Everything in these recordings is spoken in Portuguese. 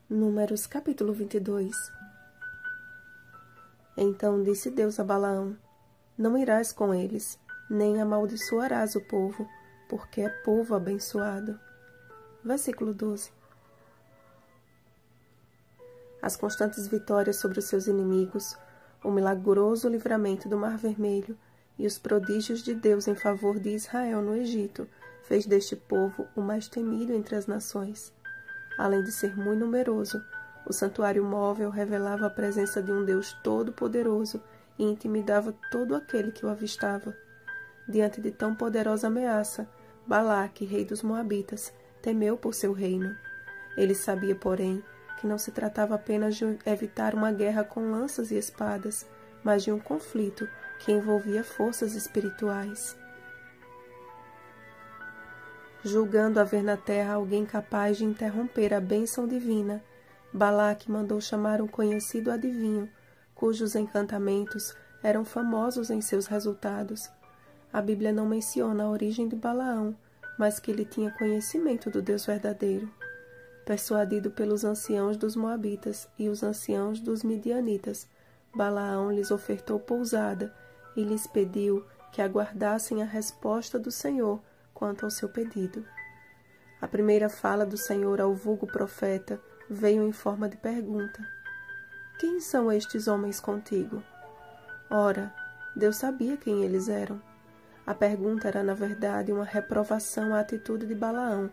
Números capítulo 22. Então disse Deus a Balaão: Não irás com eles, nem amaldiçoarás o povo, porque é povo abençoado. Versículo 12. As constantes vitórias sobre os seus inimigos, o milagroso livramento do Mar Vermelho e os prodígios de Deus em favor de Israel no Egito fez deste povo o mais temido entre as nações. Além de ser muito numeroso, o santuário móvel revelava a presença de um Deus todo-poderoso e intimidava todo aquele que o avistava. Diante de tão poderosa ameaça, Balaque, rei dos Moabitas, temeu por seu reino. Ele sabia, porém, que não se tratava apenas de evitar uma guerra com lanças e espadas, mas de um conflito que envolvia forças espirituais. Julgando haver na terra alguém capaz de interromper a bênção divina, Balaque mandou chamar um conhecido adivinho, cujos encantamentos eram famosos em seus resultados. A Bíblia não menciona a origem de Balaão, mas que ele tinha conhecimento do Deus verdadeiro. Persuadido pelos anciãos dos Moabitas e os anciãos dos Midianitas, Balaão lhes ofertou pousada e lhes pediu que aguardassem a resposta do Senhor quanto ao seu pedido. A primeira fala do Senhor ao vulgo profeta veio em forma de pergunta: Quem são estes homens contigo? Ora, Deus sabia quem eles eram. A pergunta era, na verdade, uma reprovação à atitude de Balaão,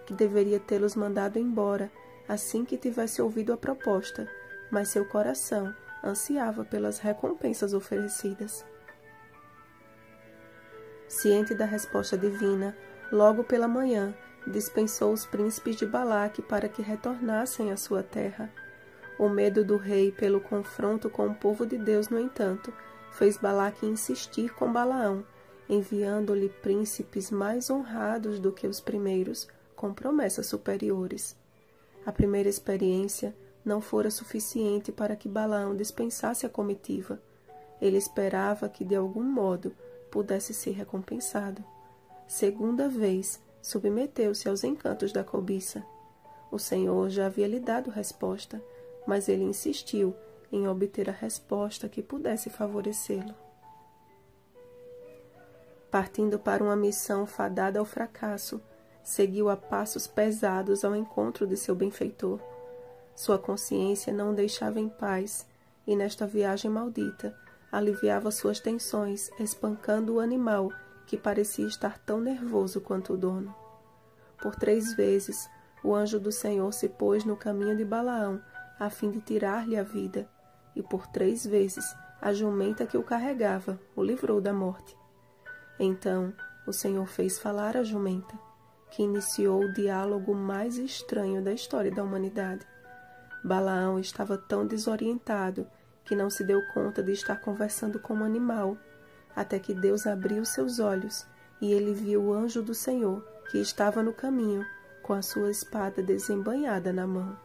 que deveria tê-los mandado embora assim que tivesse ouvido a proposta, mas seu coração ansiava pelas recompensas oferecidas. Ciente da resposta divina, logo pela manhã, dispensou os príncipes de Balaque para que retornassem à sua terra. O medo do rei pelo confronto com o povo de Deus, no entanto, fez Balaque insistir com Balaão, enviando-lhe príncipes mais honrados do que os primeiros, com promessas superiores. A primeira experiência não fora suficiente para que Balaão dispensasse a comitiva. Ele esperava que, de algum modo, pudesse ser recompensado. Segunda vez, submeteu-se aos encantos da cobiça. O Senhor já havia lhe dado resposta, mas ele insistiu em obter a resposta que pudesse favorecê-lo. Partindo para uma missão fadada ao fracasso, seguiu a passos pesados ao encontro de seu benfeitor. Sua consciência não o deixava em paz, e nesta viagem maldita, aliviava suas tensões, espancando o animal que parecia estar tão nervoso quanto o dono. Por 3 vezes, o anjo do Senhor se pôs no caminho de Balaão, a fim de tirar-lhe a vida, e por 3 vezes a jumenta que o carregava o livrou da morte. Então, o Senhor fez falar a jumenta, que iniciou o diálogo mais estranho da história da humanidade. Balaão estava tão desorientado que não se deu conta de estar conversando com um animal, até que Deus abriu seus olhos e ele viu o anjo do Senhor, que estava no caminho, com a sua espada desembainhada na mão.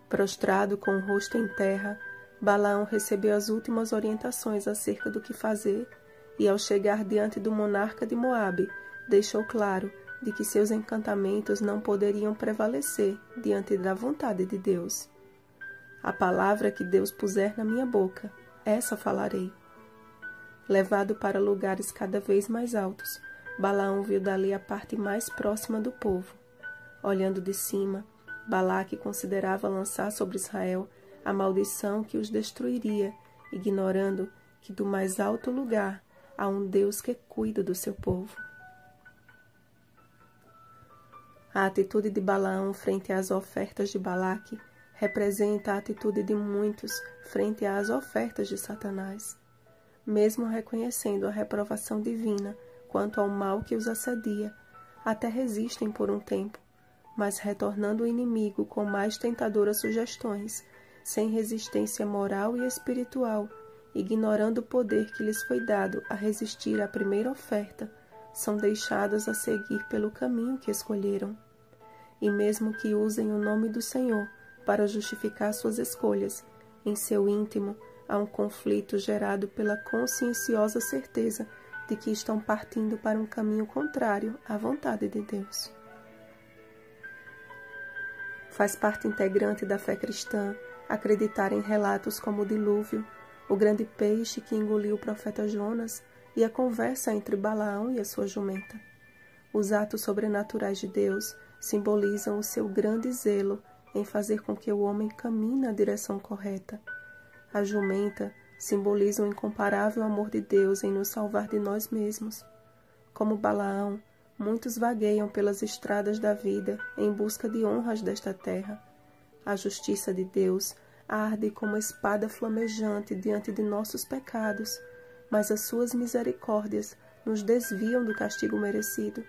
Prostrado com o rosto em terra, Balaão recebeu as últimas orientações acerca do que fazer e, ao chegar diante do monarca de Moabe, deixou claro de que seus encantamentos não poderiam prevalecer diante da vontade de Deus. A palavra que Deus puser na minha boca, essa falarei. Levado para lugares cada vez mais altos, Balaão viu dali a parte mais próxima do povo. Olhando de cima, Balaque considerava lançar sobre Israel a maldição que os destruiria, ignorando que do mais alto lugar há um Deus que cuida do seu povo. A atitude de Balaão frente às ofertas de Balaque representa a atitude de muitos frente às ofertas de Satanás. Mesmo reconhecendo a reprovação divina quanto ao mal que os assedia, até resistem por um tempo, mas retornando o inimigo com mais tentadoras sugestões, sem resistência moral e espiritual, ignorando o poder que lhes foi dado a resistir à primeira oferta, são deixados a seguir pelo caminho que escolheram. E mesmo que usem o nome do Senhor para justificar suas escolhas, em seu íntimo há um conflito gerado pela conscienciosa certeza de que estão partindo para um caminho contrário à vontade de Deus. Faz parte integrante da fé cristã acreditar em relatos como o dilúvio, o grande peixe que engoliu o profeta Jonas e a conversa entre Balaão e a sua jumenta. Os atos sobrenaturais de Deus simbolizam o seu grande zelo em fazer com que o homem caminhe na direção correta. A jumenta simboliza o incomparável amor de Deus em nos salvar de nós mesmos. Como Balaão, muitos vagueiam pelas estradas da vida em busca de honras desta terra. A justiça de Deus arde como espada flamejante diante de nossos pecados, mas as suas misericórdias nos desviam do castigo merecido.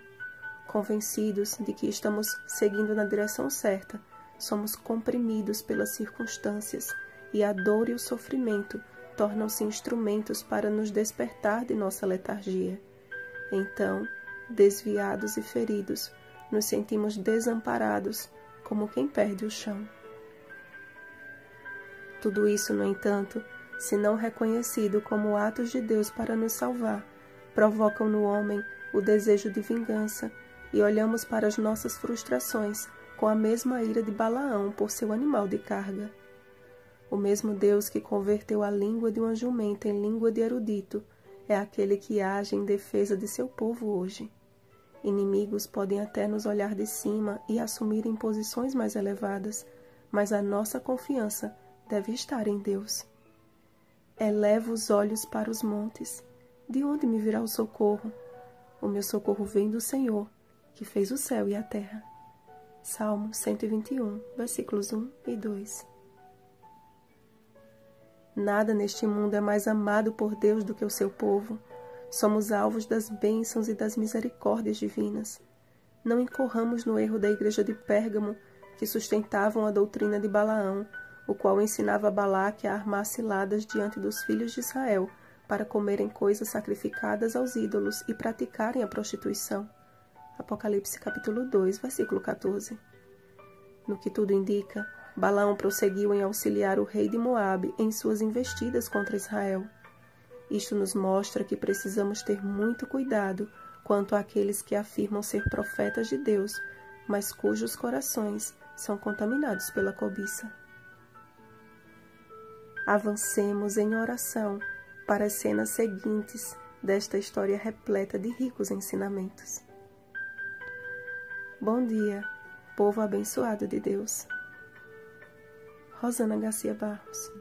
Convencidos de que estamos seguindo na direção certa, somos comprimidos pelas circunstâncias e a dor e o sofrimento tornam-se instrumentos para nos despertar de nossa letargia. Então, desviados e feridos, nos sentimos desamparados, como quem perde o chão. Tudo isso, no entanto, se não reconhecido como atos de Deus para nos salvar, provocam no homem o desejo de vingança e olhamos para as nossas frustrações com a mesma ira de Balaão por seu animal de carga. O mesmo Deus que converteu a língua de uma jumenta em língua de erudito é aquele que age em defesa de seu povo hoje. Inimigos podem até nos olhar de cima e assumirem posições mais elevadas, mas a nossa confiança deve estar em Deus. Elevo os olhos para os montes. De onde me virá o socorro? O meu socorro vem do Senhor, que fez o céu e a terra. Salmo 121, versículos 1 e 2. Nada neste mundo é mais amado por Deus do que o seu povo. Somos alvos das bênçãos e das misericórdias divinas. Não incorramos no erro da igreja de Pérgamo, que sustentavam a doutrina de Balaão, o qual ensinava Balaque a armar ciladas diante dos filhos de Israel para comerem coisas sacrificadas aos ídolos e praticarem a prostituição. Apocalipse capítulo 2, versículo 14. No que tudo indica, Balaão prosseguiu em auxiliar o rei de Moabe em suas investidas contra Israel. Isto nos mostra que precisamos ter muito cuidado quanto àqueles que afirmam ser profetas de Deus, mas cujos corações são contaminados pela cobiça. Avancemos em oração para as cenas seguintes desta história repleta de ricos ensinamentos. Bom dia, povo abençoado de Deus. Rosana Garcia Barros.